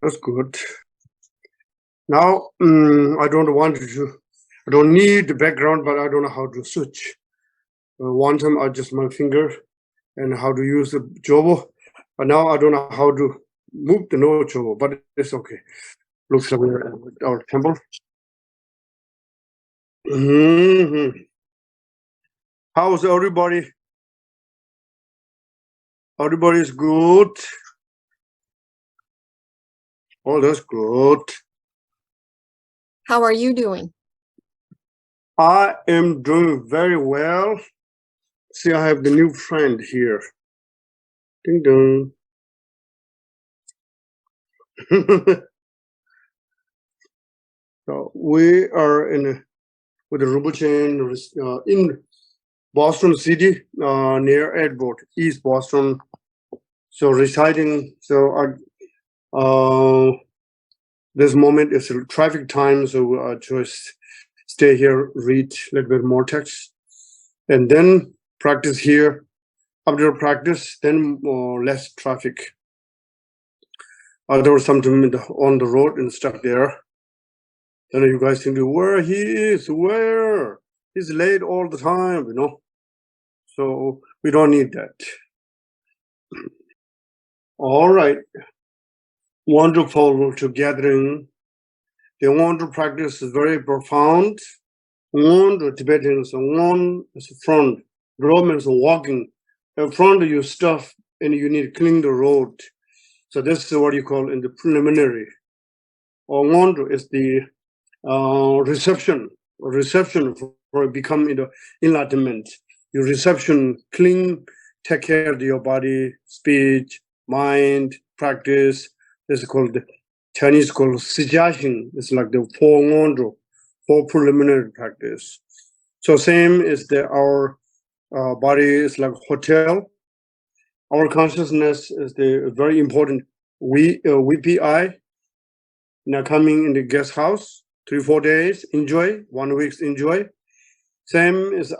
That's good. Now, I don't need the background, but I don't know how to switch. One time I just my finger and how to use the jowo, but now I don't know how to move the no jowo, but it's okay. Looks like we're at our temple. How's everybody? Everybody's good. Oh, that's good. How are you doing? I am doing very well. See, I have the new friend here. Ding dong. So we are with the Rinpoche in Boston City, near Edward, East Boston. So reciting. So this moment is traffic time, so I just stay here, read a little bit more text, and then practice here. After practice, then less traffic. There was something on the road and stuck there. Then you guys think, where he is, where? He's late all the time, you know. So we don't need that. All right. Wonderful to gathering. The Ngondro practice is very profound. Ngondro Tibetans, Ngondro is front. Romans walking. In front of you stuff and you need to clean the road. So this is what you call in the preliminary. Or Ngondro is the reception for becoming the enlightenment. Your reception, clean, take care of your body, speech, mind, practice. This is called the Chinese called sijashin. It's like the four Ngondro, four preliminary practice. So same is our body is like hotel. Our consciousness is the very important VPI. Now coming in the guest house, 3-4 days, enjoy, 1 week, enjoy. Same is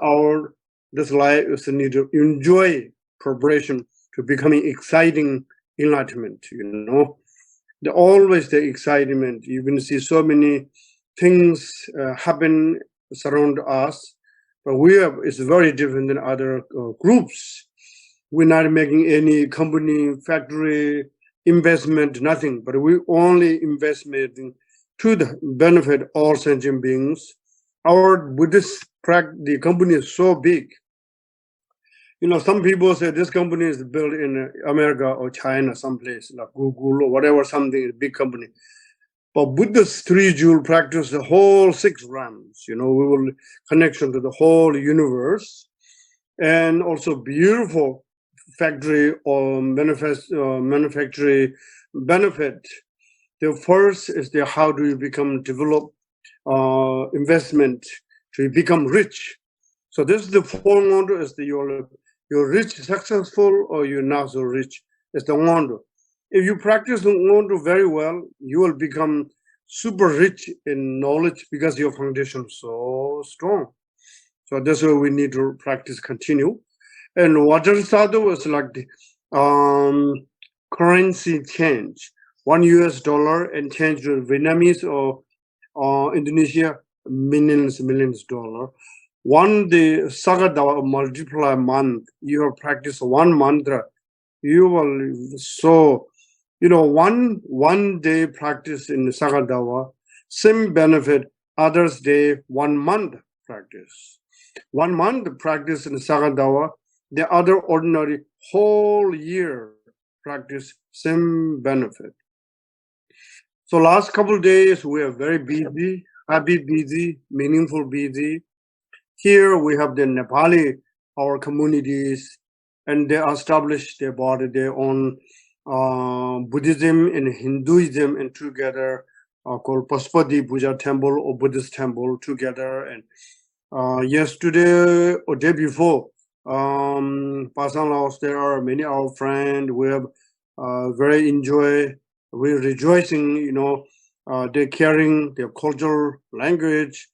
this life is the need to enjoy preparation to becoming exciting enlightenment, you know. Always the excitement. You can see so many things happen surround us, but it's very different than other groups. We're not making any company, factory, investment, nothing, but we only investment to the benefit all sentient beings. Our Buddhist the company is so big. You know, some people say this company is built in America or China, someplace like Google or whatever, something, a big company. But Buddha's 3 jewel practice the whole 6 realms. You know, we will connection to the whole universe, and also beautiful factory or manufacturing benefit. The first is how do you develop investment to become rich. So this is the 4 Ngondro is you're rich, successful, or you're not so rich. It's the Ngondro. If you practice Ngondro very well, you will become super rich in knowledge because your foundation is so strong. So that's why we need to practice continue. And Vajrasattva is like the currency change. $1 US and change to Vietnamese or Indonesia, millions dollar. The Sagadawa multiply month, you have practiced 1 mantra, you will so, you know, one day practice in Sagadawa, same benefit, others day 1 month practice. 1 month practice in Sagadawa, the other ordinary whole year practice, same benefit. So last couple of days, we are very busy, happy busy, meaningful busy. Here we have the Nepali, our communities, and they established their own Buddhism and Hinduism and together called Pashupati Puja Temple or Buddhist Temple together. And yesterday or day before, Pasang Laos, there are many our friends. We have very enjoy. We're rejoicing, you know, they're carrying their cultural language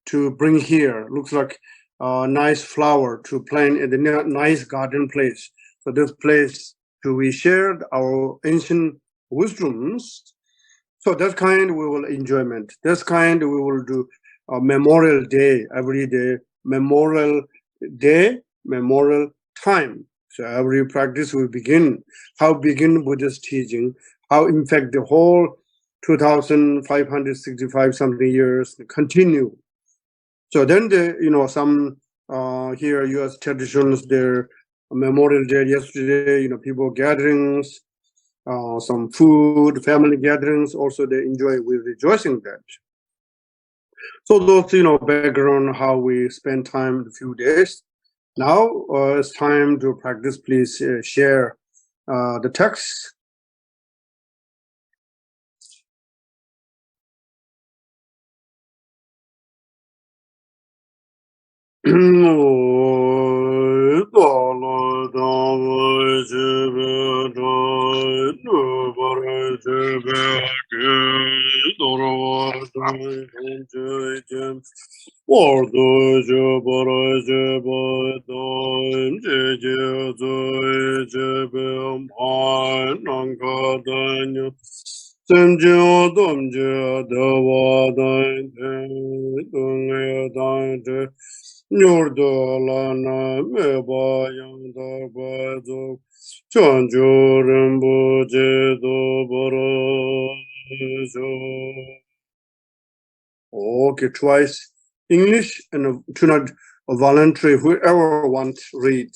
to bring here. Looks like a nice flower to plant in the nice garden place. So this place to we shared our ancient wisdoms So that kind we will enjoyment. This kind we will do a Memorial Day every day. Memorial Day, memorial time. So every practice will begin. How begin Buddhist teaching? How in fact the whole 2,565 something years continue. So then the some here U.S. traditions their Memorial Day yesterday people gatherings. Some food, family gatherings, also they enjoy, we rejoicing that. So those, background how we spend time a few days. Now it's time to practice. Please share the text. Okay, twice English and to not voluntary. Whoever wants read.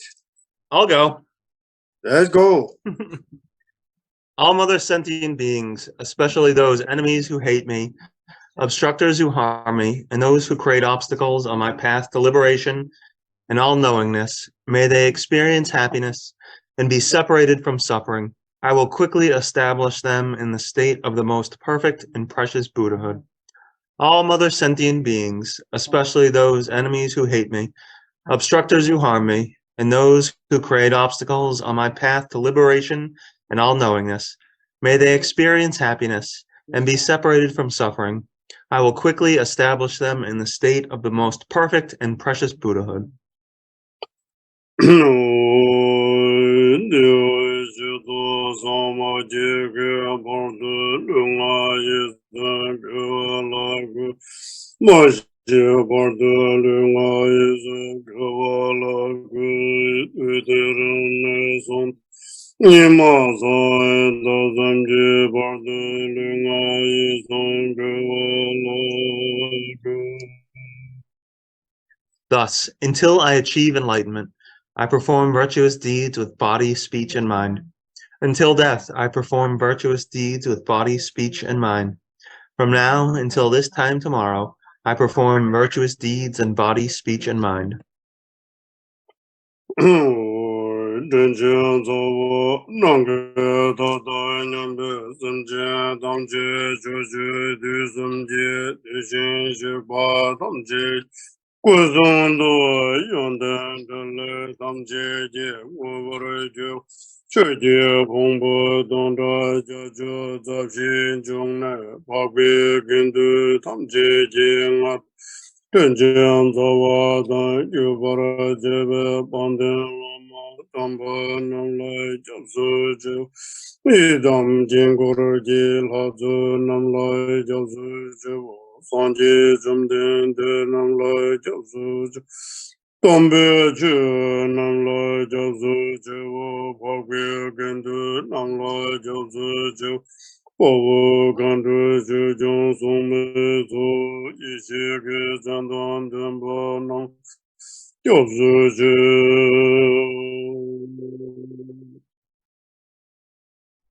I'll go. Let's go. All mother sentient beings, especially those enemies who hate me, obstructors who harm me, and those who create obstacles on my path to liberation and all knowingness, may they experience happiness and be separated from suffering. I will quickly establish them in the state of the most perfect and precious Buddhahood. All mother sentient beings, especially those enemies who hate me, obstructors who harm me, and those who create obstacles on my path to liberation and all knowingness, may they experience happiness and be separated from suffering. I will quickly establish them in the state of the most perfect and precious Buddhahood. Thus, until I achieve enlightenment, I perform virtuous deeds with body, speech, and mind. Until death, I perform virtuous deeds with body, speech, and mind. From now until this time tomorrow, I perform virtuous deeds in body, speech, and mind.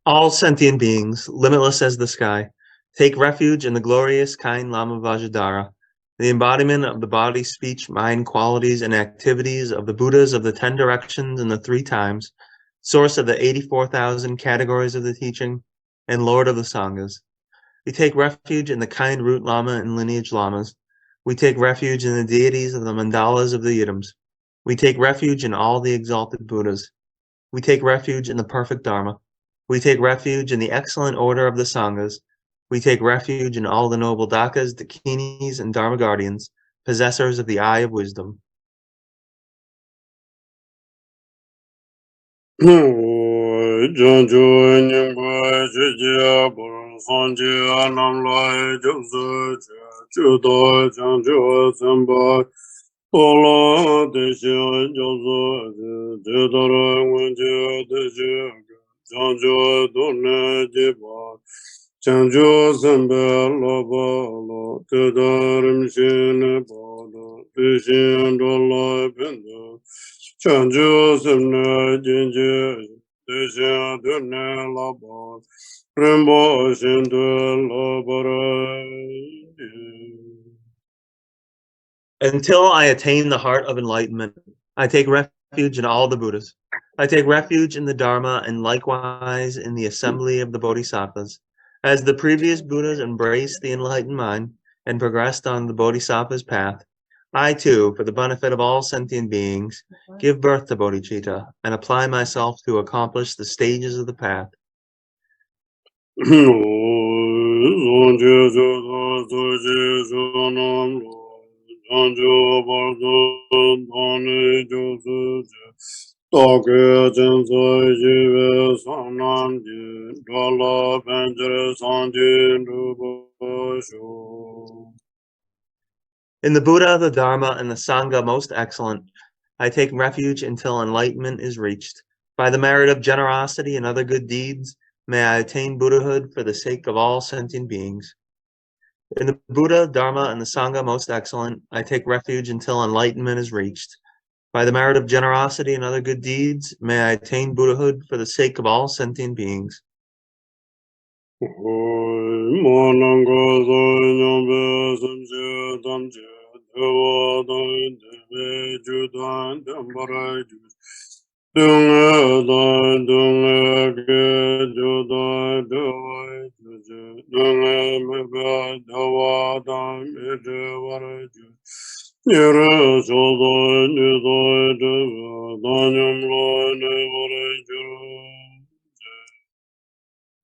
All sentient beings, limitless as the sky, take refuge in the glorious kind Lama Vajradhara, the embodiment of the body, speech, mind, qualities, and activities of the Buddhas of the 10 directions and the 3 times, source of the 84,000 categories of the teaching, and Lord of the Sanghas. We take refuge in the kind root Lama and lineage Lamas. We take refuge in the deities of the mandalas of the Yidams. We take refuge in all the exalted Buddhas. We take refuge in the perfect Dharma. We take refuge in the excellent order of the Sanghas. We take refuge in all the noble Dakas, Dakinis, and Dharma guardians, possessors of the eye of wisdom. Chanjo Sempa Lobo Tedarim Shine Bodo Vishin Dola Pendo Chanjo Semna Jinje Desha Dune Lobo Rembo Shindu Lobore. Until I attain the heart of enlightenment, I take refuge in all the Buddhas. I take refuge in the Dharma and likewise in the assembly of the Bodhisattvas. As the previous Buddhas embraced the enlightened mind and progressed on the Bodhisattva's path, I too, for the benefit of all sentient beings, give birth to bodhicitta and apply myself to accomplish the stages of the path. In the Buddha, the Dharma, and the Sangha most excellent, I take refuge until enlightenment is reached. By the merit of generosity and other good deeds, may I attain Buddhahood for the sake of all sentient beings. In the Buddha, Dharma, and the Sangha most excellent, I take refuge until enlightenment is reached. By the merit of generosity and other good deeds, may I attain Buddhahood for the sake of all sentient beings.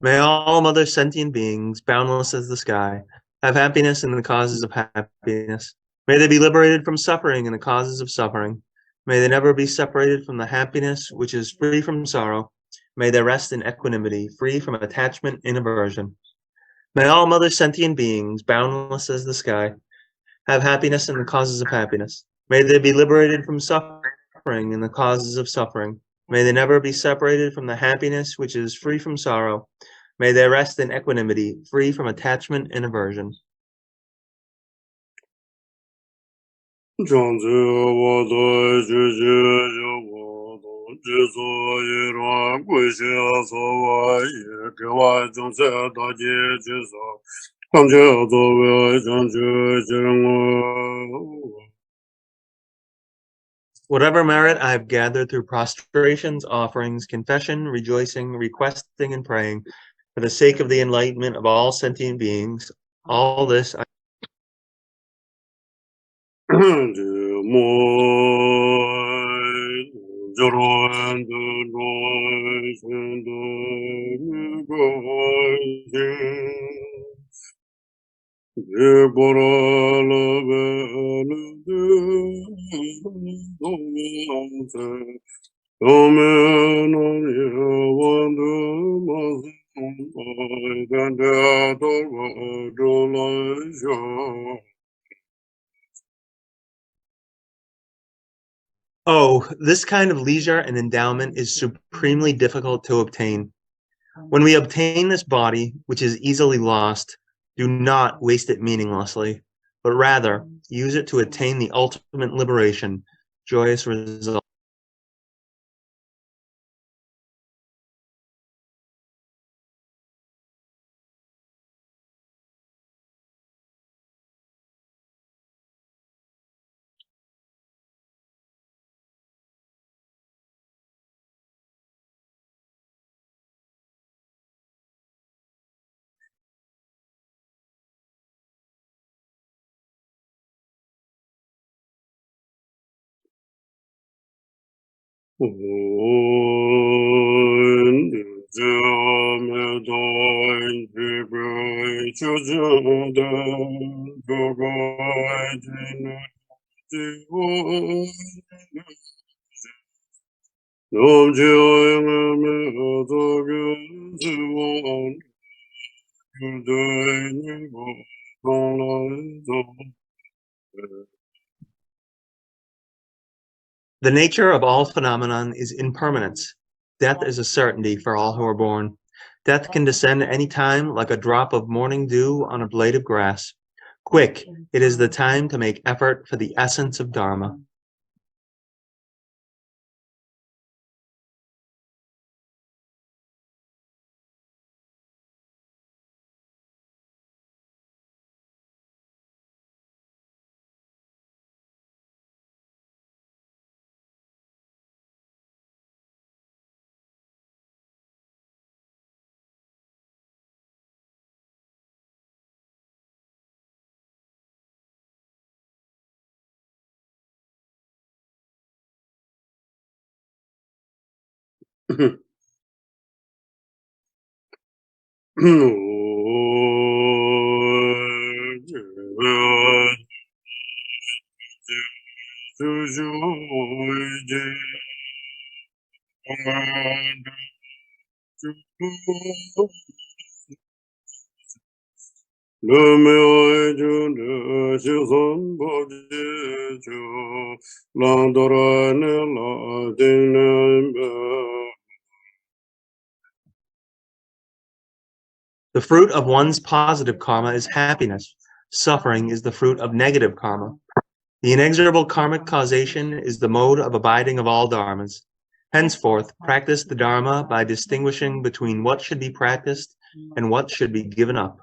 May all other sentient beings, boundless as the sky, have happiness in the causes of happiness. May they be liberated from suffering in the causes of suffering. May they never be separated from the happiness which is free from sorrow. May they rest in equanimity, free from attachment and aversion. May all other sentient beings, boundless as the sky, have happiness in the causes of happiness. May they be liberated from suffering in the causes of suffering. May they never be separated from the happiness which is free from sorrow. May they rest in equanimity, free from attachment and aversion. Whatever merit I have gathered through prostrations, offerings, confession, rejoicing, requesting, and praying, for the sake of the enlightenment of all sentient beings, all this I Oh, this kind of leisure and endowment is supremely difficult to obtain. When we obtain this body, which is easily lost, do not waste it meaninglessly, but rather use it to attain the ultimate liberation, joyous result. The nature of all phenomenon is impermanence. Death is a certainty for all who are born. Death can descend any time like a drop of morning dew on a blade of grass. Quick, it is the time to make effort for the essence of dharma. The fruit of one's positive karma is happiness. Suffering is the fruit of negative karma. The inexorable karmic causation is the mode of abiding of all dharmas. Henceforth, practice the dharma by distinguishing between what should be practiced and what should be given up.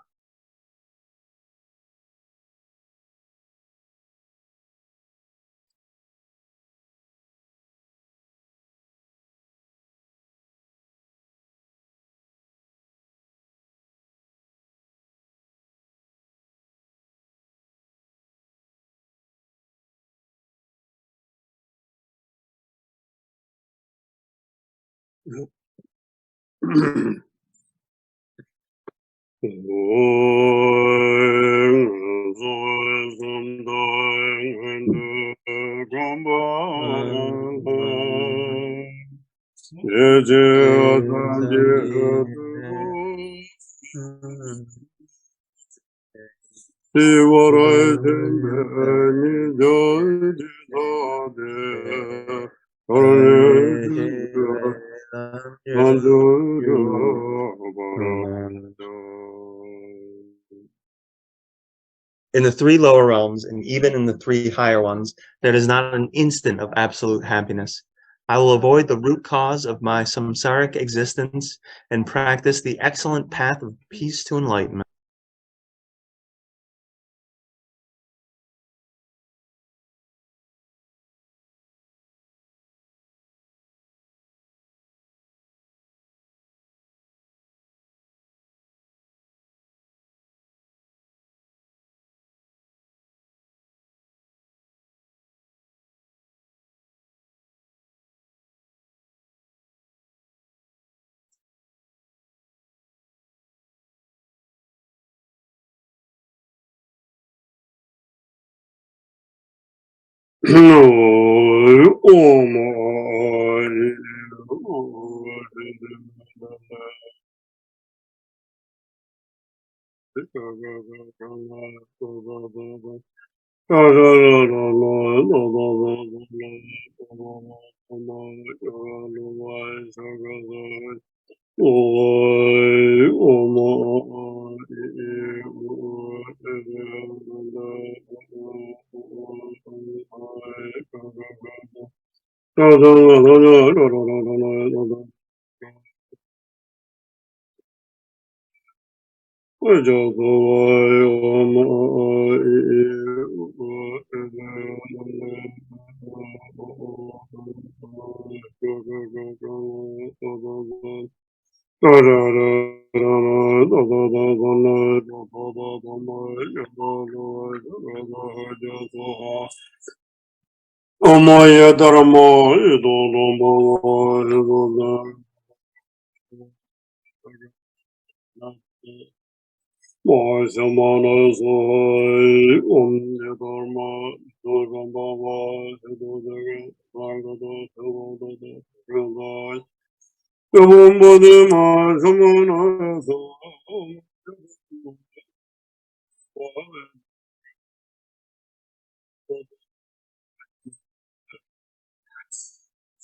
In the three lower realms, and even in the three higher ones, there is not an instant of absolute happiness. I will avoid the root cause of my samsaric existence and practice the excellent path of peace to enlightenment.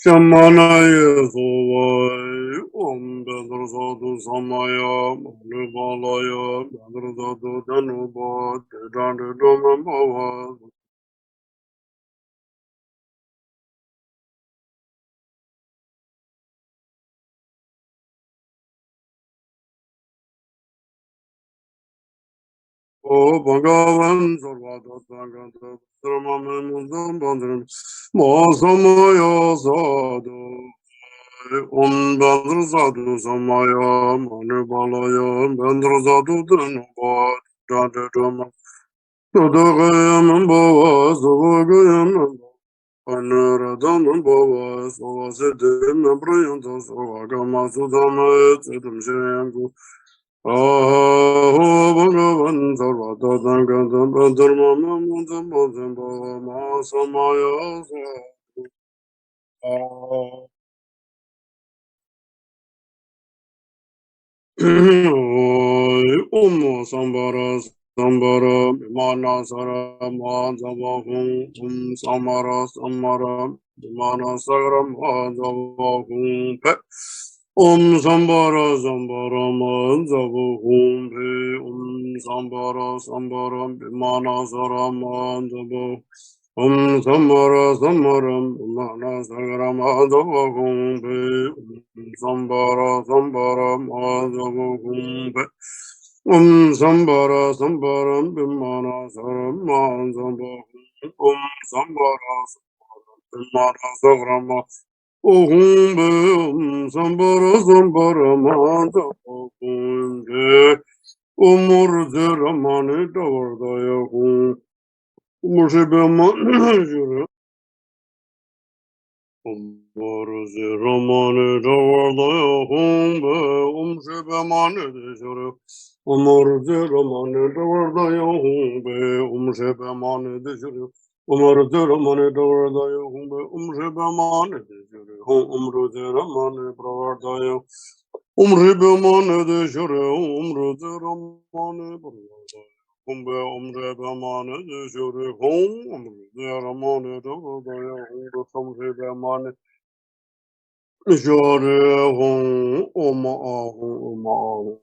Shamanaya Sovai Om Bedrasadu Samaya Manubalaya Bedrasadu Danuba Danu Domambava O Bhagavan Sarvata Sangata Sramamanudam Bandram Masamaya Sadhu Om Bedrasadu Samaya Manubalaya Bedrasadu Danuba Danu Domambava Tadagayam Bhava Savagayam Anuradhanam Bhava Savasetim Prayanta Savagama Sudama Siddham Shayanku Aho Bhagavan Sarvata Sangatam Dharmam Mudam Bhajam Bhava Masamaya Sadhu Om Sambara Sambara Vimana Sara Madhavahum Samara Samara Vimana Sara Madhavahum Om Sambara Sambara Madhavahum Om Sambara Sambara Vimana Sara Madhavahum Om Sambara Sambara Vimana Sara Madhavahum Om Sambara Sambara Madhavahum Om Sambara Sambaram Bimana Saram Manzamba Om Sambara Bimana Sagrama Om Sambara Sambara Manzamba Umur Ramani Tavardaya Om Mushibama Umbarze Ramane Davardaya Humbe Umshibamane Deshore Umarze Ramane Davardaya Humbe Umshibamane Deshore Umarze Ramane Davardaya Humbe Umshibamane Deshore Umruze Ramane Pravardaya Umshibamane Deshore Umruze Ramane Pravardaya Humbe Umshibamane Deshore Umruze Ramane Davardaya Humbe Umshibamane Jore hon oma ahon oma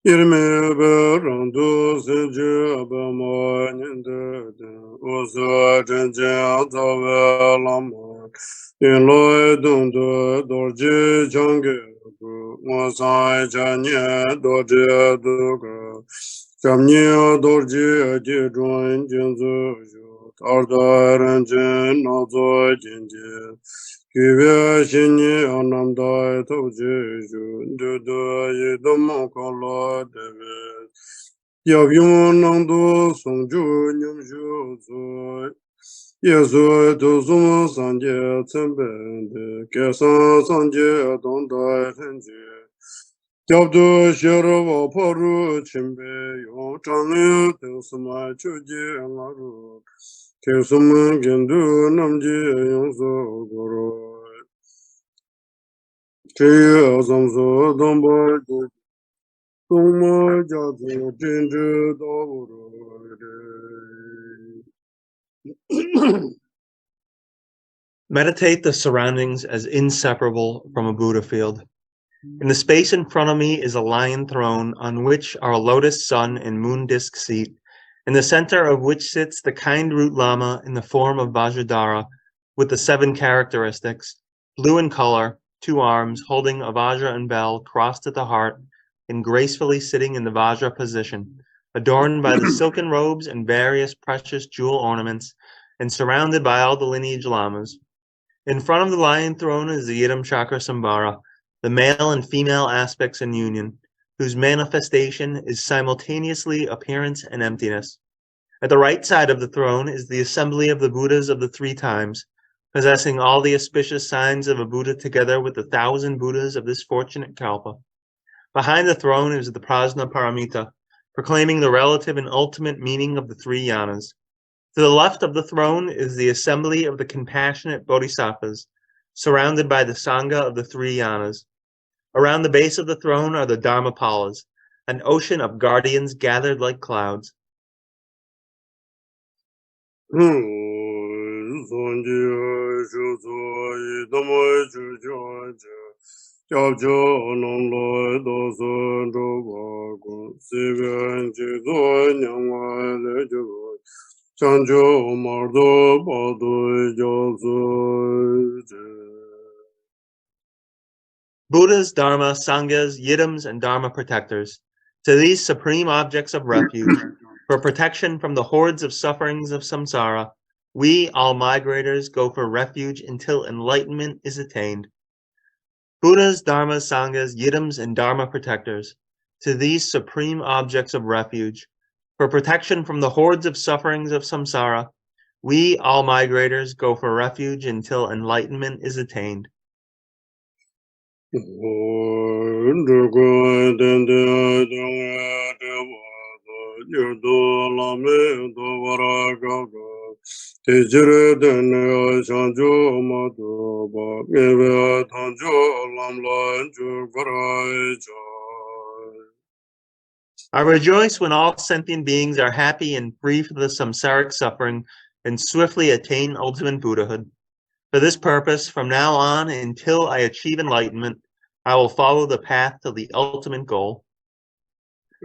Irme berandu sece abamaninde osa cence atavelamar Inloy dundu dorje change Masai chanye dorje duga Chamye dorje jidruan jinzu Tarda rancen nazo jinje Kyuve shinyi anamdai toje ju Dudu yidomo kala deve Yavyun nangdu songju nyumju zoi Yesu duzum sanje tsembende Kesan sanje dondai tenje Gyabdu shirwa paru chimbe Yong changi tensuma chuji ngaru Kesum gendu namji yonso goro Cheye samso dambar Tungma jatsu jinju daburo Meditate the surroundings as inseparable from a Buddha field. In the space in front of me is a lion throne on which are a lotus sun and moon disk seat, in the center of which sits the kind root Lama in the form of Vajradhara, with the 7 characteristics, blue in color, 2 arms, holding a Vajra and bell crossed at the heart, and gracefully sitting in the Vajra position, adorned by the silken robes and various precious jewel ornaments, and surrounded by all the lineage lamas. In front of the lion throne is the Yidam Chakra Sambhara, the male and female aspects in union, whose manifestation is simultaneously appearance and emptiness. At the right side of the throne is the assembly of the Buddhas of the 3 times, possessing all the auspicious signs of a Buddha together with the 1,000 Buddhas of this fortunate kalpa. Behind the throne is the Prajna Paramita, proclaiming the relative and ultimate meaning of the 3 yanas. To the left of the throne is the assembly of the compassionate bodhisattvas, surrounded by the Sangha of the 3 yanas. Around the base of the throne are the Dharmapalas, an ocean of guardians gathered like clouds. Buddhas, Dharma, Sanghas, Yidams, and Dharma protectors, to these supreme objects of refuge, for protection from the hordes of sufferings of samsara, we, all migrators, go for refuge until enlightenment is attained. Buddhas, Dharmas, Sanghas, Yidams, and Dharma protectors, to these supreme objects of refuge, for protection from the hordes of sufferings of samsara, we, all migrators, go for refuge until enlightenment is attained. I rejoice when all sentient beings are happy and free from the samsaric suffering and swiftly attain ultimate Buddhahood. For this purpose, from now on until I achieve enlightenment, I will follow the path to the ultimate goal.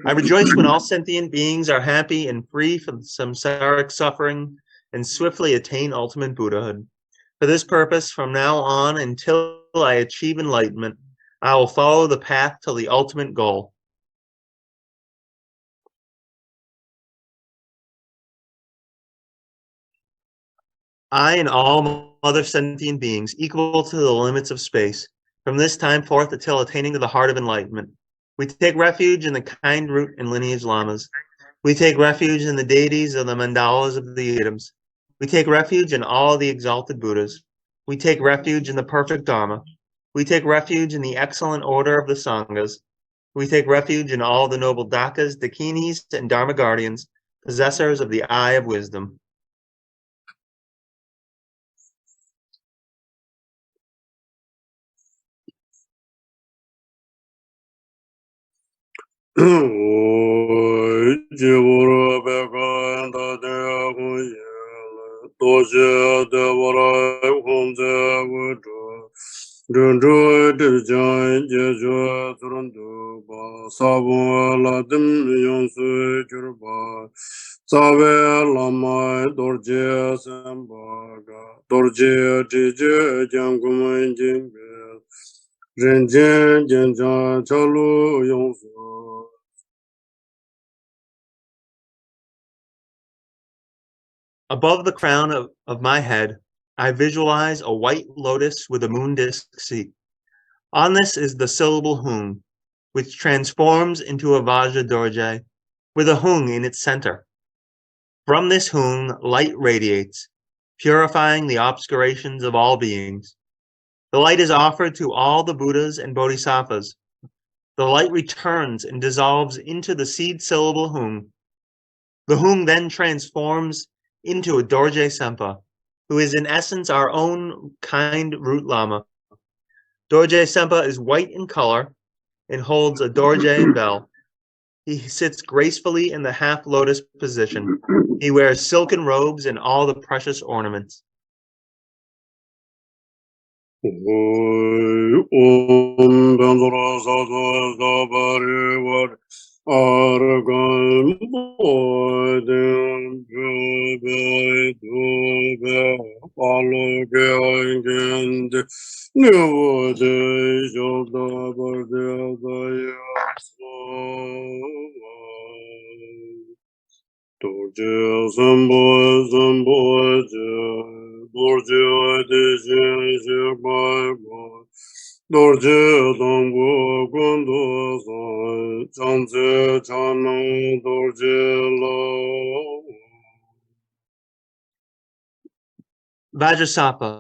I rejoice when all sentient beings are happy and free from samsaric suffering and swiftly attain ultimate Buddhahood. For this purpose, from now on until I achieve enlightenment, I will follow the path to the ultimate goal. I and all other sentient beings, equal to the limits of space, from this time forth until attaining to the heart of enlightenment. We take refuge in the kind root and lineage lamas. We take refuge in the deities of the mandalas of the Yidams. We take refuge in all the exalted Buddhas. We take refuge in the perfect Dharma. We take refuge in the excellent order of the Sanghas. We take refuge in all the noble Dakas, Dakinis, and Dharma guardians, possessors of the eye of wisdom. Lama Dorje Sempa Dorje Above the crown of my head, I visualize a white lotus with a moon disk seat. On this is the syllable hung, which transforms into a Vajra Dorje, with a hung in its center. From this hung, light radiates, purifying the obscurations of all beings. The light is offered to all the Buddhas and Bodhisattvas. The light returns and dissolves into the seed syllable hung. The hung then transforms into a Dorje Sempa, who is in essence our own kind root Lama. Dorje Sempa is white in color and holds a Dorje and bell. He sits gracefully in the half lotus position. He wears silken robes and all the precious ornaments. Argan Bodin Jube Dube Palogend Nude Joda Bardea Dorje Sempa Dorje Dorje Dangbo Gondo San Chanze Chanang Dorje Lo Vajrasattva,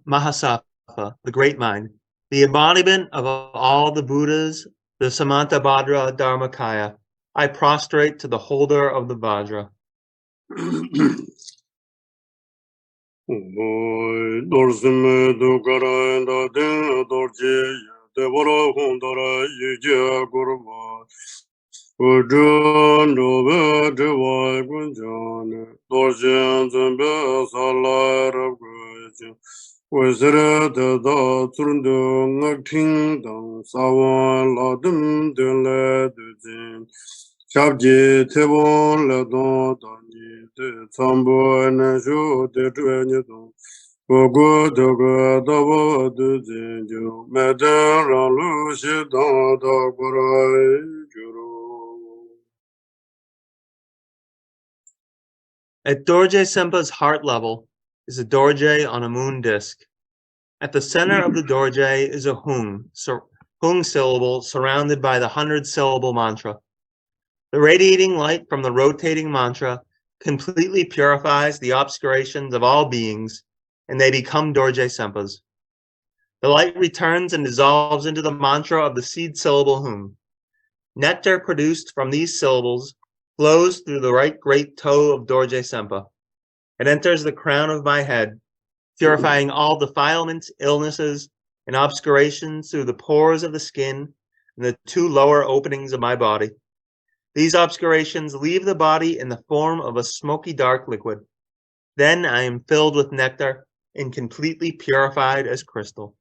Mahasattva, the great mind, the embodiment of all the Buddhas, the Samantabhadra Dharmakaya, I prostrate to the holder of the Vajra. Dorsime Dukara and the Dorje Devora Hundara Yuja Gurva Ujan Dove Deva Gunjan Dorjan Zembe Salar of Gurjan Wizard the Turundung Acting Dang Sawan Ladum Dele Dujin Shabji Tebon Ladon Dani de Sambo and Shu de Tuanidon Gogo Doga Davo Dujin Madan Ralu Shidan Dagurai Juru. At Dorje Sempa's heart level is a Dorje on a moon disk. At the center of the Dorje is a hung syllable surrounded by the 100-syllable mantra. The radiating light from the rotating mantra completely purifies the obscurations of all beings, and they become Dorje Sempas. The light returns and dissolves into the mantra of the seed syllable hung. Nectar produced from these syllables flows through the right great toe of Dorje Sempa. It enters the crown of my head, purifying all defilements, illnesses, and obscurations through the pores of the skin and the 2 lower openings of my body. These obscurations leave the body in the form of a smoky dark liquid. Then I am filled with nectar and completely purified as crystal.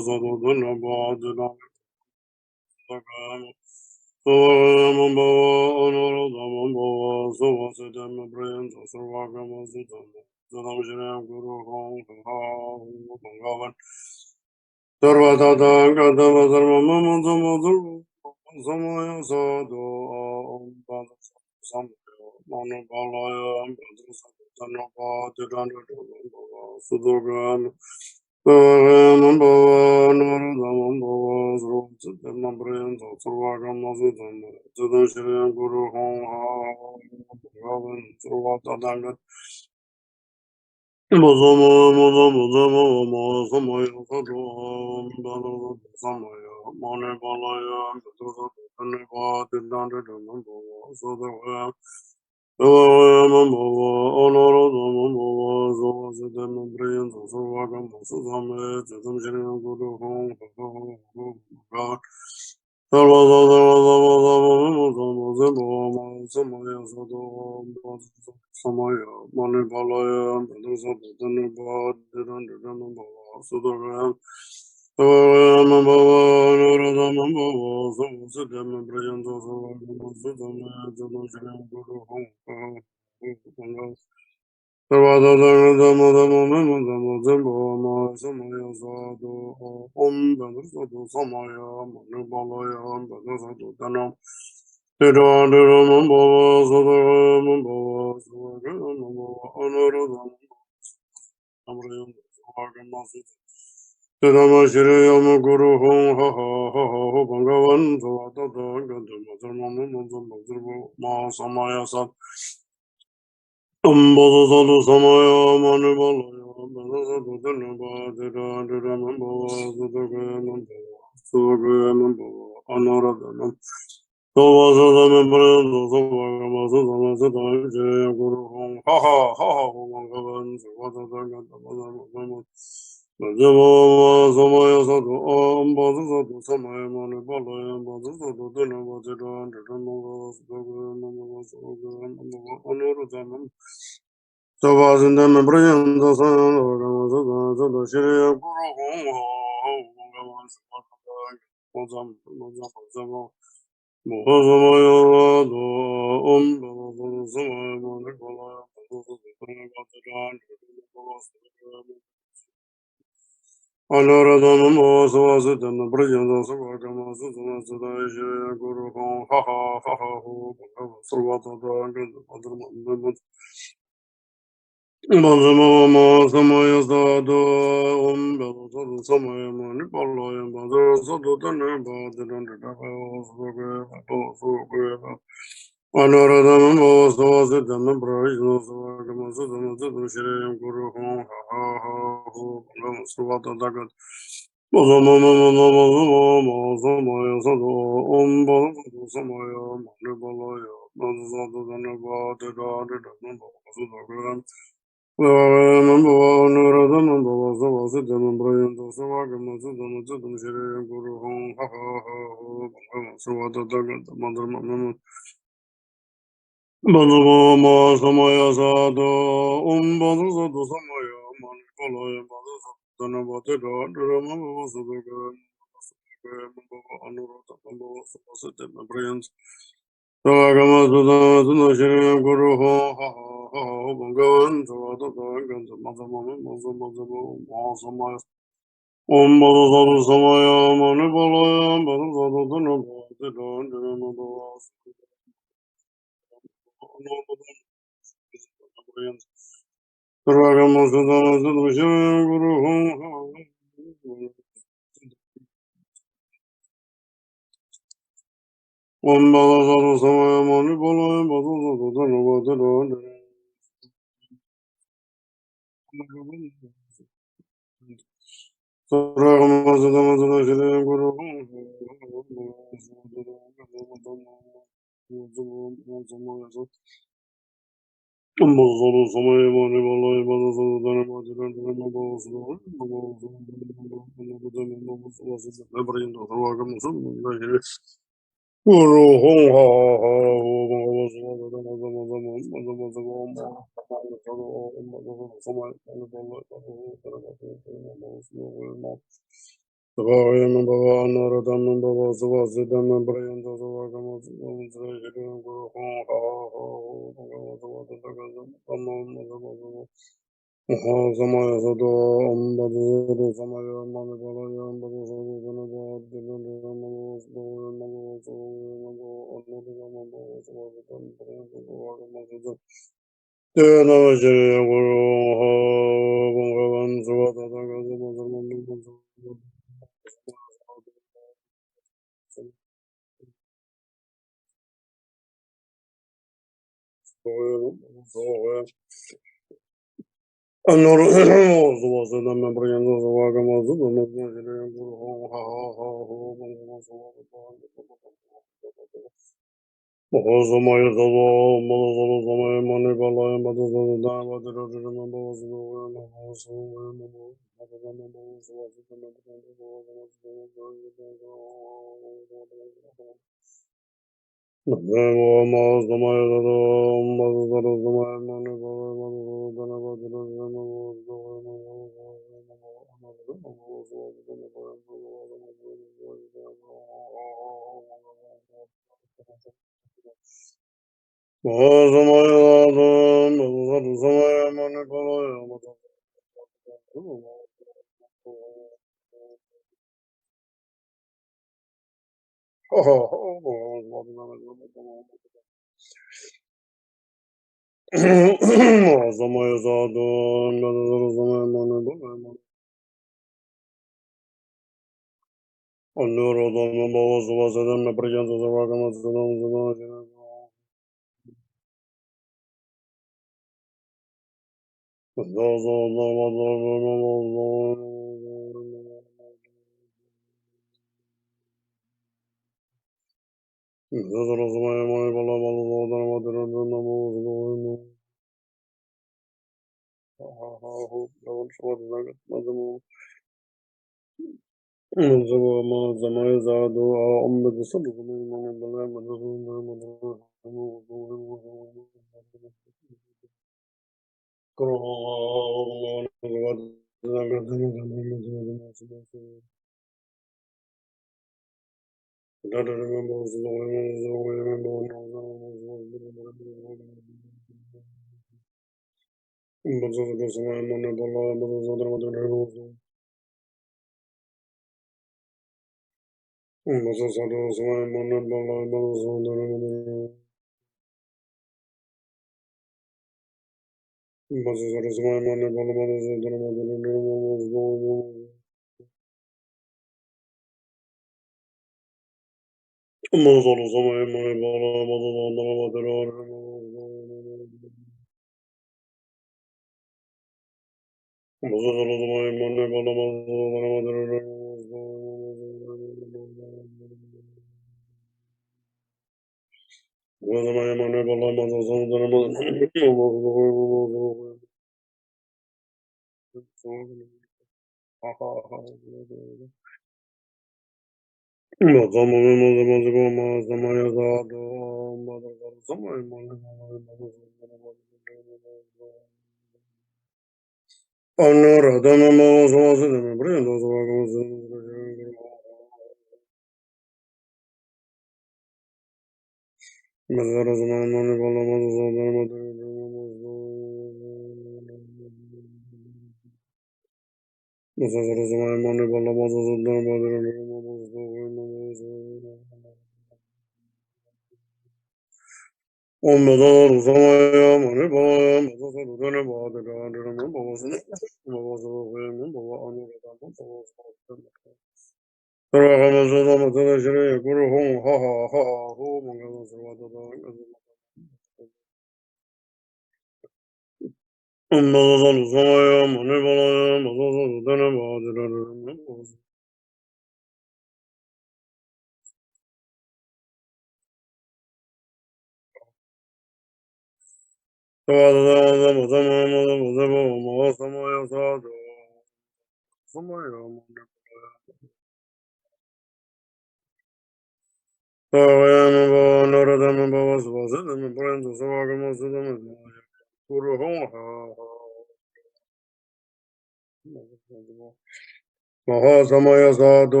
Mahasamaya sadhu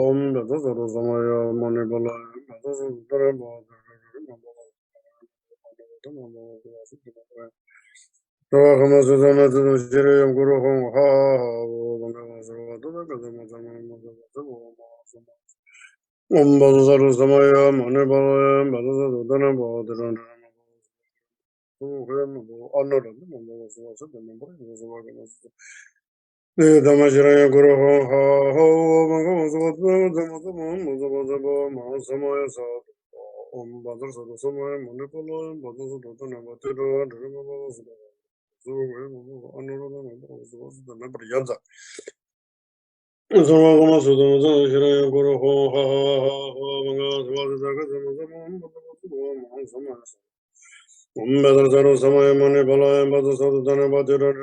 om Vajrasattva samaya manipala Om Vajrasattva samaya manipala Damajiraya Guru Ho Ho Mahasamaya Sadhu Om Vajrasattva samaya manipala Sarvagama Sudama Shiraya Guru Ho Ha Manga Samaya Om Vajrasattva samaya manipala Dana Bajira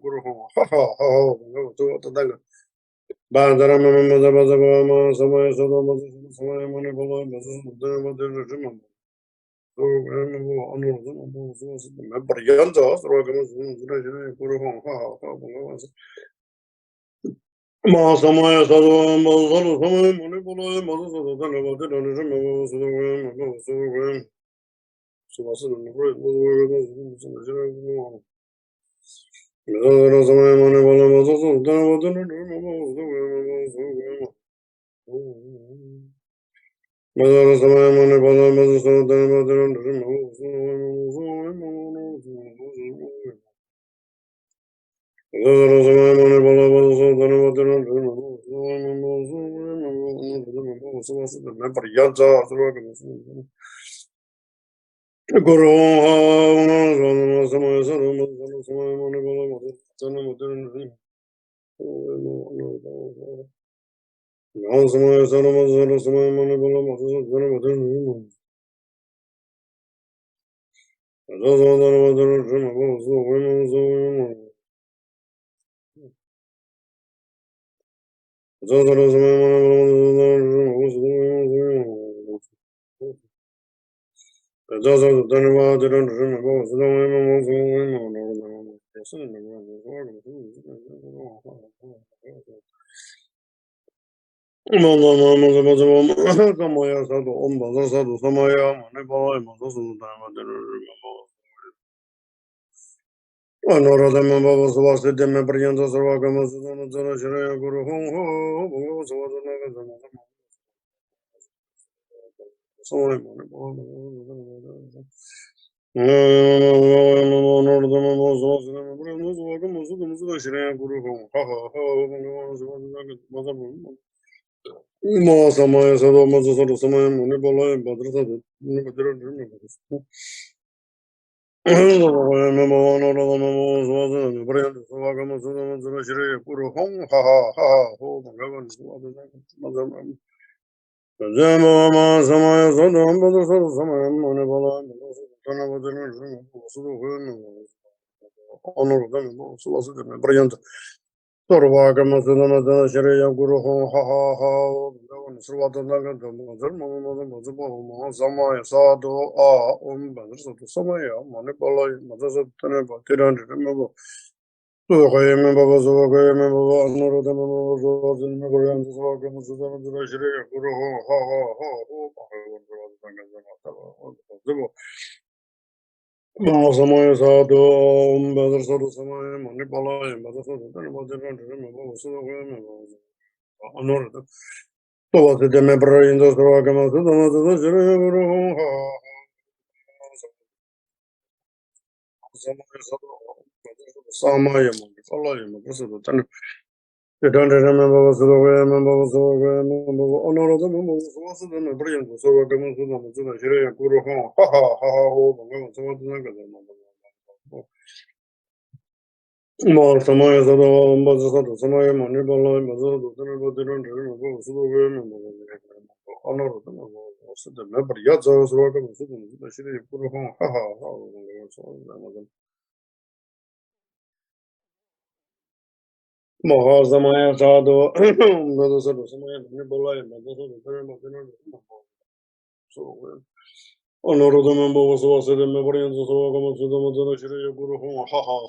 Guru Ho Ha Bandara Mama Samaya Sadama Samaya Manipala Mahasamaya Sadhu Mahasalu Samaya Manipula Mahasalu Guru Mahasamaya Sadhu Mahasalu Samaya Manipala Vajrasattva Sarvagama Sudana Shreya Guru Ho Ha Ha Ha Srvatanaga Dharma Samaya Sadhu A Om Vajrasattva Samaya Manipala Vajrasattva Bhaktiran Remember Suhayam Baba Suvakayam Baba Anuradham Baba Suvajam Guryan Sarvagama Sudana Shreya Guru Ho Ha Ha Ha Mahasamaya Sadhu Om Vajrasattva Samaya Manipala Vajrasattva Bhaktiran Remember Honored. So was the member in the Sarvagama Sudana Shreya Guru Ho Samaya Manipala You don't remember what the way, remember what the way, remember honor of the members was the brilliant, so I can do the Shire Guru Ho, ha ha ha ha ho, more Samaya Sado, Bazasato, Samaya Manipala, Bazato, but they don't remember so the way, remember honor of the members, the member Yazos, welcome to the Shire Guru Ho, ha ha ha. Mahasamaya Sadhu, Bazasato, Samaya Manipala, Bazato, so Honorable member was also the member of the Guru Hong, ha ha,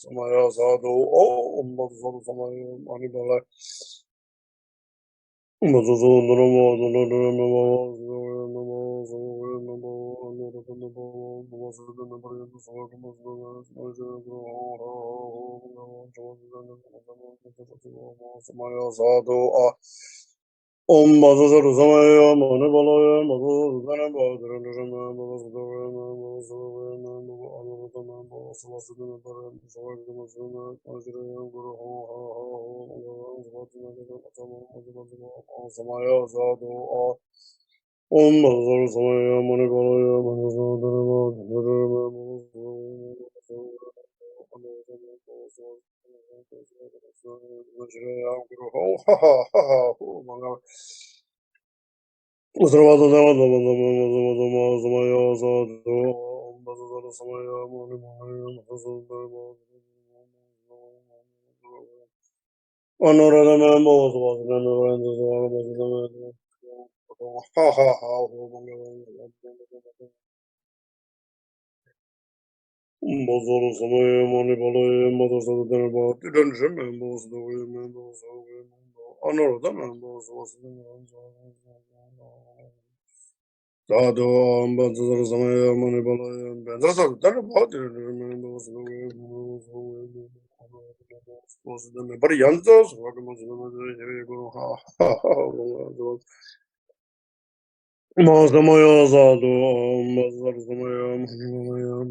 Samaya sadhu om Bhagavad Samaya Manipala Om Bhagavato Samaya Manibalaya Madhudana Bhadranama Samaya Sadhu Om Bhagavato Samaya Manibalaya Madhudana Uttravada Samaya Sadhu Om Bhagavato Samaya Manibalaya Honorable members was Mozoro Samaya Manipalaya Mother Southern about didn't members the way members honorable members was Sadhu Ambassador Samaya Manipalaya and that's a about members the way was the very youngsters what was Masamaya Sadhu Ambassador Samaya Manipalaya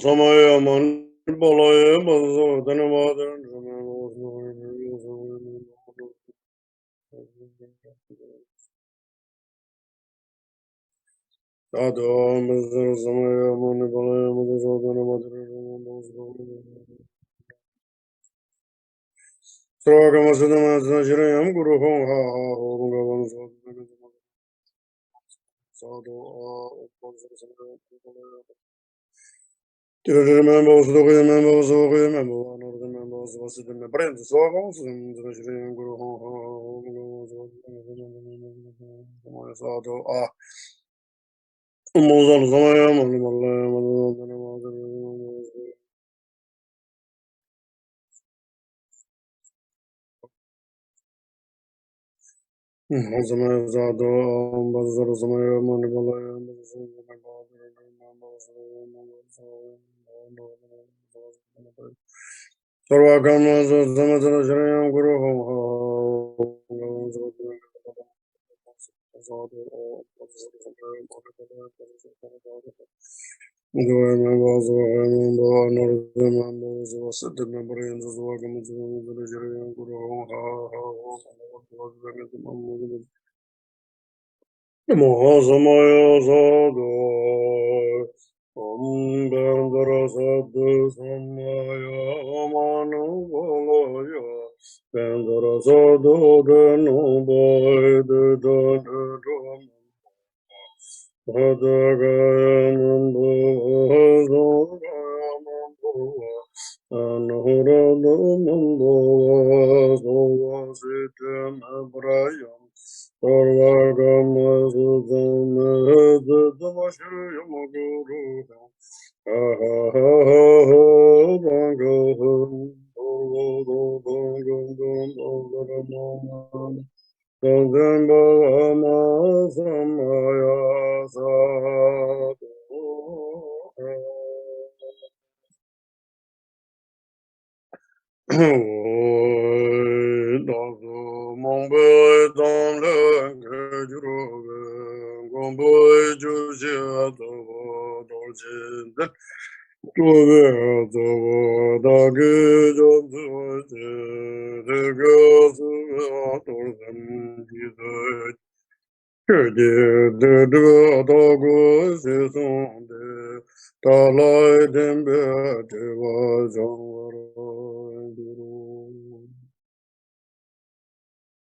Samaya Manipalaya Remember also the remember also remember one of the members was the brand so also the Guru ah Mozart Samaya Samaya Zado Bazar Samaya Manibalaya Sarvakama Samadana Shrayam Guru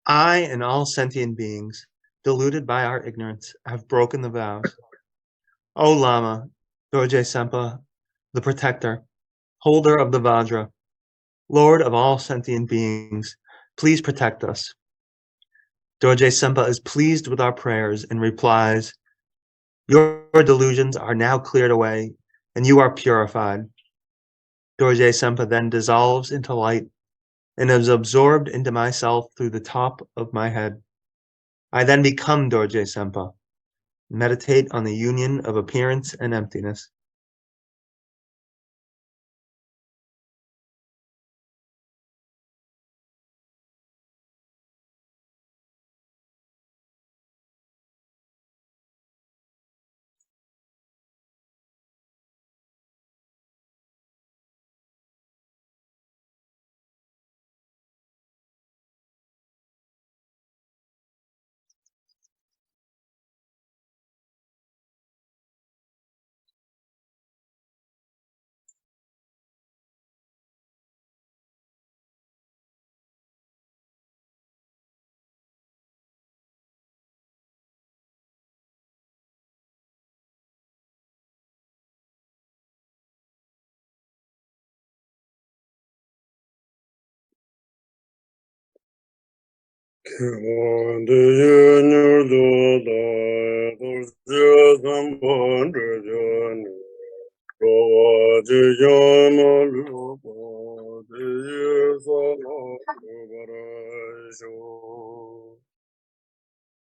I and all sentient beings, deluded by our ignorance, have broken the vows. O Lama, Dorje Sempa, the protector, holder of the Vajra, Lord of all sentient beings, please protect us. Dorje Sempa is pleased with our prayers and replies, your delusions are now cleared away, and you are purified. Dorje Sempa then dissolves into light and is absorbed into myself through the top of my head. I then become Dorje Sempa. Meditate on the union of appearance and emptiness.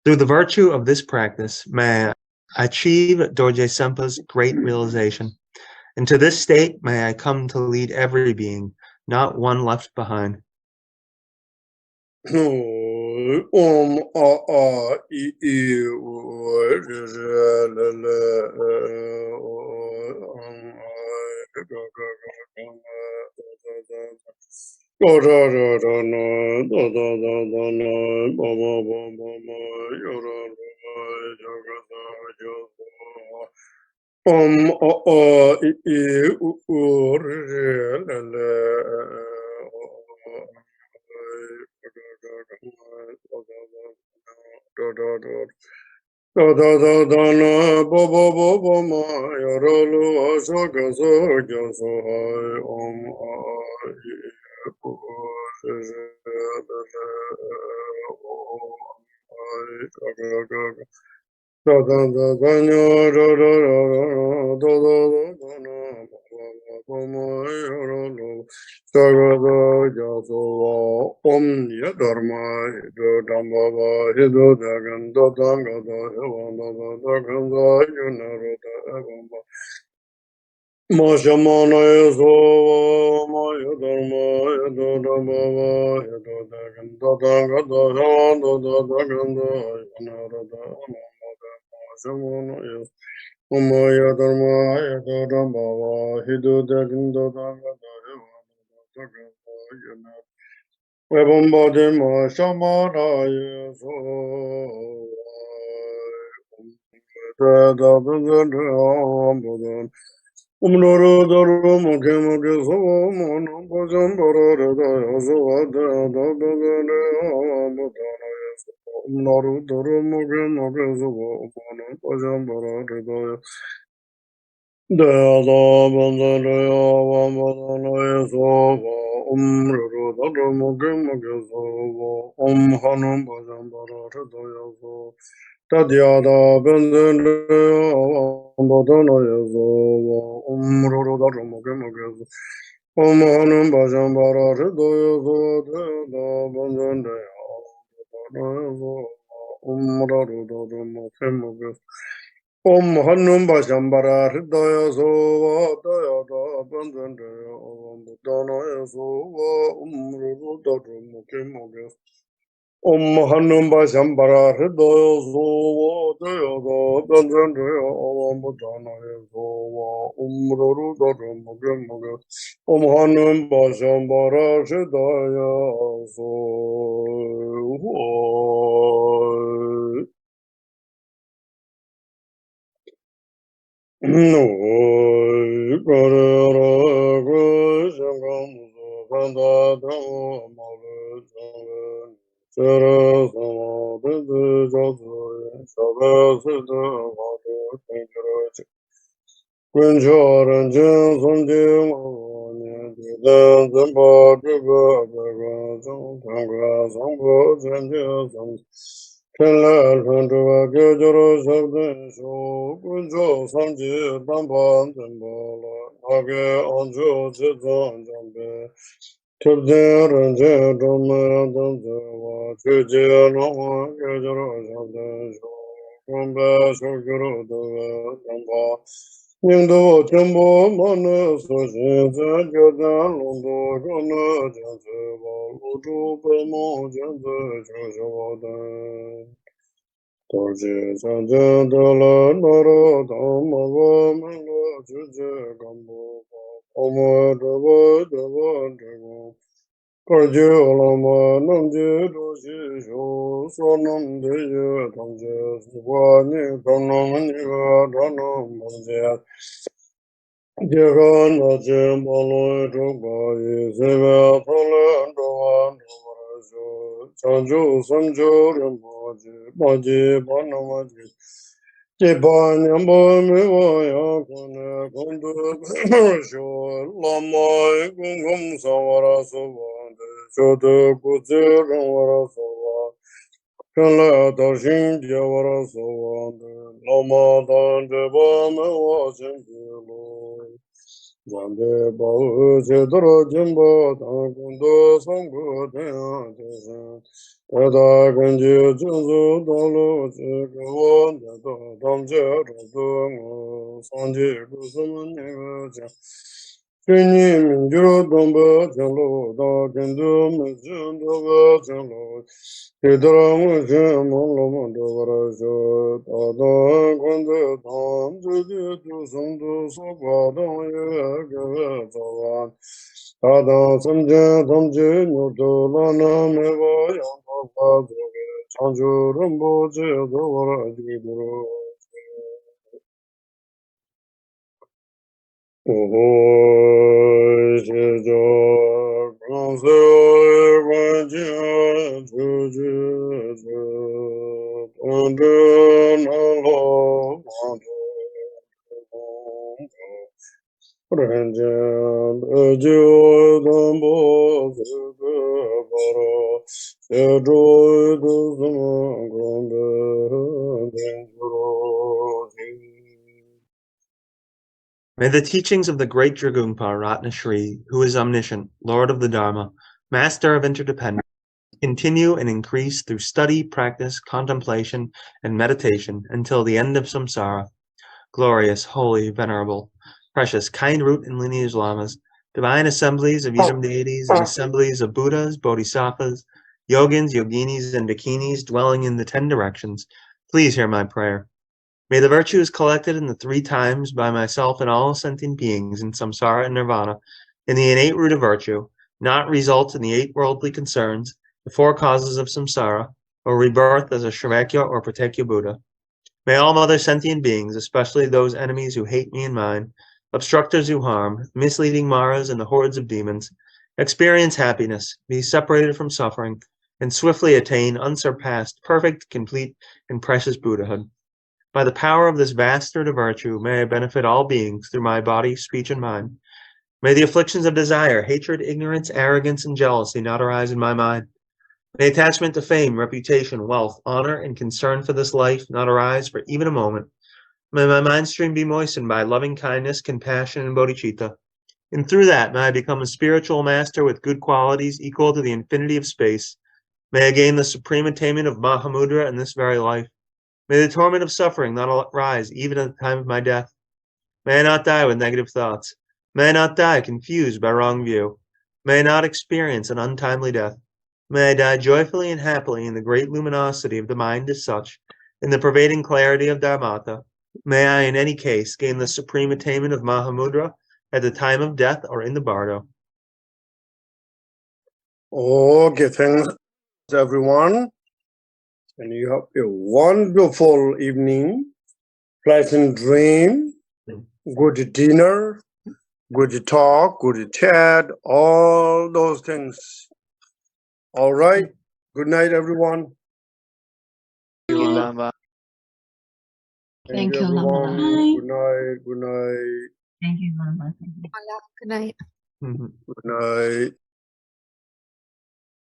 Through the virtue of this practice, may I achieve Dorje Sempa's great realization. And to this state, may I come to lead every being, not one left behind. Omaya dharma yata dhamma hidu dagindo dhamma dhamma Webambade ma shamaraya so Tada Buddha Umnoro Doro Moke Moke So Mono Bajam Barada Yasavada Dabagade Amutana Yaso Umnoro Doro Moke Moke So Mono Bajam Barada Dada Bandana Yavamana Yaso Umroro Doro Moke Moke So Hanum Bajam Barada Yaso Tadyada Bandana Yavamana Yaso Umroro Doro Moke Moke So Hanum Bajam Barada Yaso Dada Bandana Yavamana Umroro Doro Moke Moke So Hannum Bashambara Hridaya Sova Dayada Bandandaya Buddhana Yasova Umru Dadru Mukim Mugas Hannum Bashambara Hridaya Sova Dayada Bandandaya Buddhana Yasova Umru Dadru Mukim Mugas Hannum Bashambara Hridaya Sova No, Nyingdo chenpo mana soshin zan gyodan londo gona janse wa luchu pemo janse choshodan. Dorje sanjan dala nara dhamma wa mala chuje gambo wa omo dhava dhava dhava. Karje lama namje doshi sho sonam deye tamje suwa ni kanam niga dhanam manje. Jegan Najem Baloy Drogbaye Zeva Polan Dovan Dovarajo Chanju Sanjo Rinpoche Maji Banamaji Jeban Yamba Mewaya Kone Kundu Sho Lama Gungum Savara Sovande Shoto Kutsu Ramvara Sova Kanla Darshin Javara Sovande Lama Danje Bamewa Chimpilo Jande Bahu Chedro Jimbo Tangundo Sangu Tenyan Tada Ganji Junzu Dalo Chikawan Dada Damje Radungu Sanji Kusuman Nigaja Kini Minjuro Domba Chalo Da Kendu Mizun Doga Chalo Kedra Mujim Malama Dovarajo Tada Kundu Tam Judi Tusundu Sabada Yagava Zavan Tada Samje Tamje Nudu Lana Meva Yamba Padroge Chanju Rinpoche Dovaraji May the teachings of the great Dragungpa Ratna Shri, who is omniscient, Lord of the Dharma, Master of interdependence, continue and increase through study, practice, contemplation, and meditation until the end of samsara. Glorious, holy, venerable, precious, kind root and lineage lamas, divine assemblies of Isam deities and assemblies of Buddhas, Bodhisattvas, Yogins, Yoginis, and Dakinis dwelling in the 10 directions, please hear my prayer. May the virtues collected in the 3 times by myself and all sentient beings in samsara and nirvana, in the innate root of virtue, not result in the 8 worldly concerns, the 4 causes of samsara, or rebirth as a Shravakya or Pratyekya Buddha. May all other sentient beings, especially those enemies who hate me and mine, obstructors who harm, misleading Maras and the hordes of demons, experience happiness, be separated from suffering, and swiftly attain unsurpassed, perfect, complete, and precious Buddhahood. By the power of this vast root of virtue, may I benefit all beings through my body, speech, and mind. May the afflictions of desire, hatred, ignorance, arrogance, and jealousy not arise in my mind. May attachment to fame, reputation, wealth, honor, and concern for this life not arise for even a moment. May my mind stream be moistened by loving kindness, compassion, and bodhicitta. And through that, may I become a spiritual master with good qualities equal to the infinity of space. May I gain the supreme attainment of Mahamudra in this very life. May the torment of suffering not arise even at the time of my death. May I not die with negative thoughts. May I not die confused by wrong view. May I not experience an untimely death. May I die joyfully and happily in the great luminosity of the mind as such, in the pervading clarity of Dharmata. May I in any case gain the supreme attainment of Mahamudra at the time of death or in the bardo. Okay, thanks everyone. And you have a wonderful evening, pleasant dream, good dinner, good talk, good chat, all those things. All right. Good night, everyone. Thank you, Lama. Thank you, everyone. Lama. Good night. Good night. Thank you, Lama. Good night. Mhm. Good night.